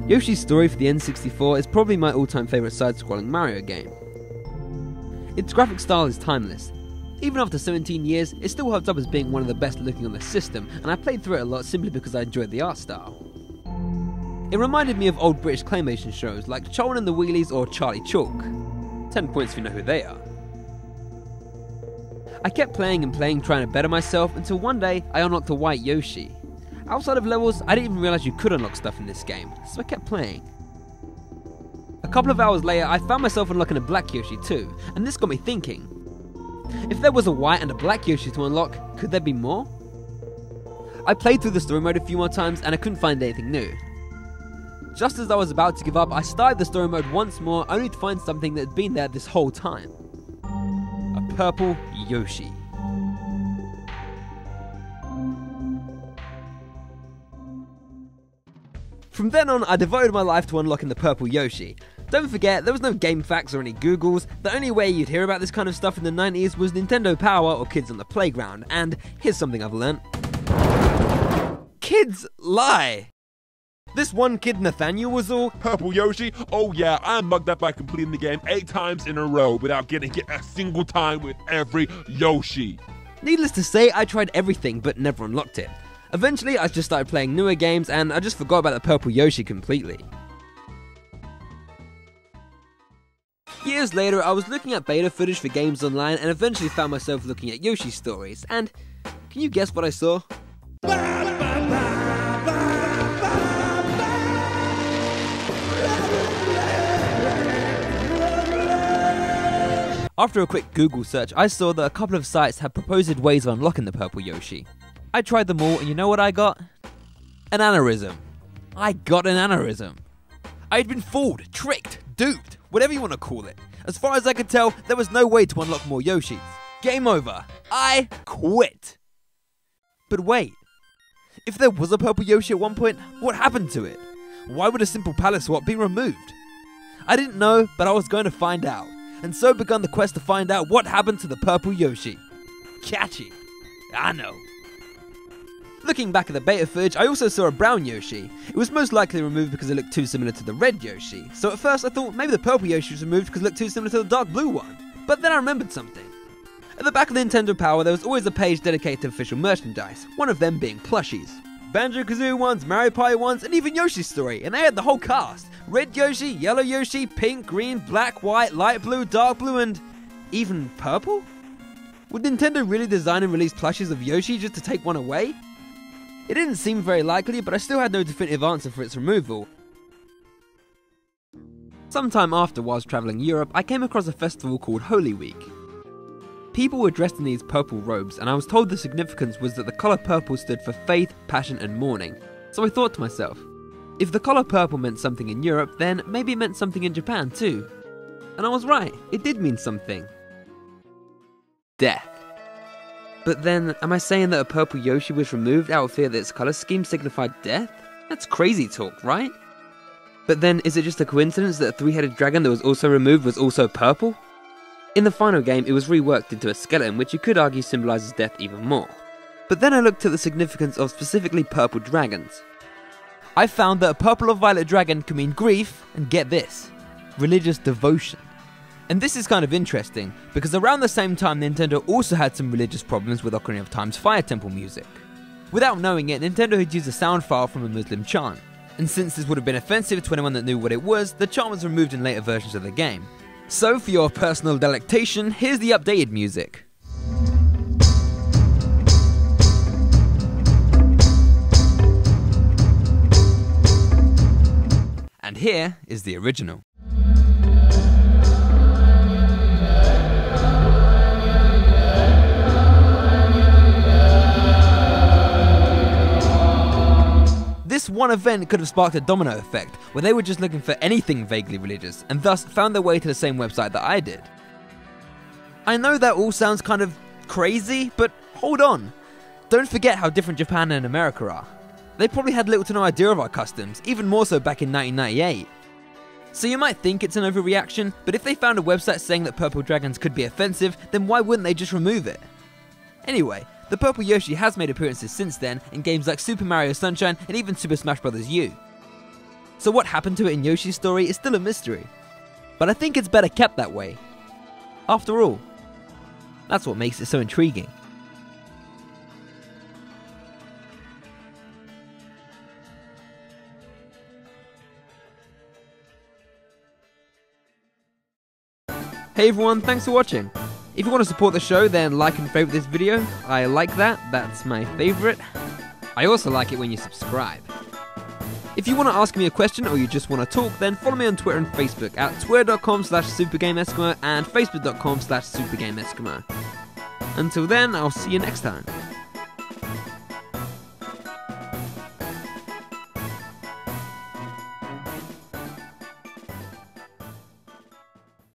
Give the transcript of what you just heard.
Yoshi's Story for the N64 is probably my all-time favourite side-scrolling Mario game. Its graphic style is timeless. Even after 17 years, it still holds up as being one of the best looking on the system, and I played through it a lot simply because I enjoyed the art style. It reminded me of old British claymation shows like Charlton and the Wheelies or Charlie Chalk. 10 points if you know who they are. I kept playing and playing trying to better myself until one day I unlocked a white Yoshi. Outside of levels, I didn't even realise you could unlock stuff in this game, so I kept playing. A couple of hours later, I found myself unlocking a black Yoshi too, and this got me thinking. If there was a white and a black Yoshi to unlock, could there be more? I played through the story mode a few more times and I couldn't find anything new. Just as I was about to give up, I started the story mode once more, only to find something that had been there this whole time. A purple Yoshi. From then on, I devoted my life to unlocking the purple Yoshi. Don't forget, there was no game facts or any Googles. The only way you'd hear about this kind of stuff in the 90s was Nintendo Power or Kids on the Playground, and here's something I've learnt. Kids lie! This one kid, Nathaniel, was all, "Purple Yoshi? Oh yeah, I mugged up by completing the game 8 times in a row without getting hit a single time with every Yoshi." Needless to say, I tried everything but never unlocked it. Eventually, I just started playing newer games and I just forgot about the purple Yoshi completely. Years later, I was looking at beta footage for games online and eventually found myself looking at Yoshi's stories, and can you guess what I saw? After a quick Google search, I saw that a couple of sites had proposed ways of unlocking the purple Yoshi. I tried them all and you know what I got? An aneurysm. I got an aneurysm. I had been fooled, tricked, duped, whatever you want to call it. As far as I could tell, there was no way to unlock more Yoshis. Game over. I quit. But wait, if there was a purple Yoshi at one point, what happened to it? Why would a simple palace swap be removed? I didn't know, but I was going to find out, and so begun the quest to find out what happened to the purple Yoshi. Catchy. I know. Looking back at the beta footage, I also saw a brown Yoshi. It was most likely removed because it looked too similar to the red Yoshi, so at first I thought maybe the purple Yoshi was removed because it looked too similar to the dark blue one. But then I remembered something. At the back of Nintendo Power there was always a page dedicated to official merchandise, one of them being plushies. Banjo-Kazooie ones, Mario Party ones, and even Yoshi's Story, and they had the whole cast. Red Yoshi, yellow Yoshi, pink, green, black, white, light blue, dark blue, and even purple? Would Nintendo really design and release plushies of Yoshi just to take one away? It didn't seem very likely, but I still had no definitive answer for its removal. Sometime after, whilst travelling Europe, I came across a festival called Holy Week. People were dressed in these purple robes, and I was told the significance was that the colour purple stood for faith, passion and mourning. So I thought to myself, if the colour purple meant something in Europe, then maybe it meant something in Japan too. And I was right, it did mean something. Death. But then, am I saying that a purple Yoshi was removed out of fear that its colour scheme signified death? That's crazy talk, right? But then, is it just a coincidence that a three-headed dragon that was also removed was also purple? In the final game, it was reworked into a skeleton, which you could argue symbolises death even more. But then I looked at the significance of specifically purple dragons. I found that a purple or violet dragon can mean grief, and get this, religious devotion. And this is kind of interesting, because around the same time Nintendo also had some religious problems with Ocarina of Time's Fire Temple music. Without knowing it, Nintendo had used a sound file from a Muslim chant, and since this would have been offensive to anyone that knew what it was, the chant was removed in later versions of the game. So for your personal delectation, here's the updated music. And here is the original. This one event could have sparked a domino effect, where they were just looking for anything vaguely religious, and thus found their way to the same website that I did. I know that all sounds kind of crazy, but hold on. Don't forget how different Japan and America are. They probably had little to no idea of our customs, even more so back in 1998. So you might think it's an overreaction, but if they found a website saying that purple dragons could be offensive, then why wouldn't they just remove it? Anyway, the purple Yoshi has made appearances since then in games like Super Mario Sunshine and even Super Smash Bros. U. So what happened to it in Yoshi's story is still a mystery. But I think it's better kept that way. After all, that's what makes it so intriguing. Hey everyone, thanks for watching. If you want to support the show, then like and favorite this video. I like that, that's my favorite. I also like it when you subscribe. If you want to ask me a question or you just want to talk, then follow me on Twitter and Facebook at twitter.com/SuperGameEskimo and facebook.com/SuperGameEskimo. Until then, I'll see you next time.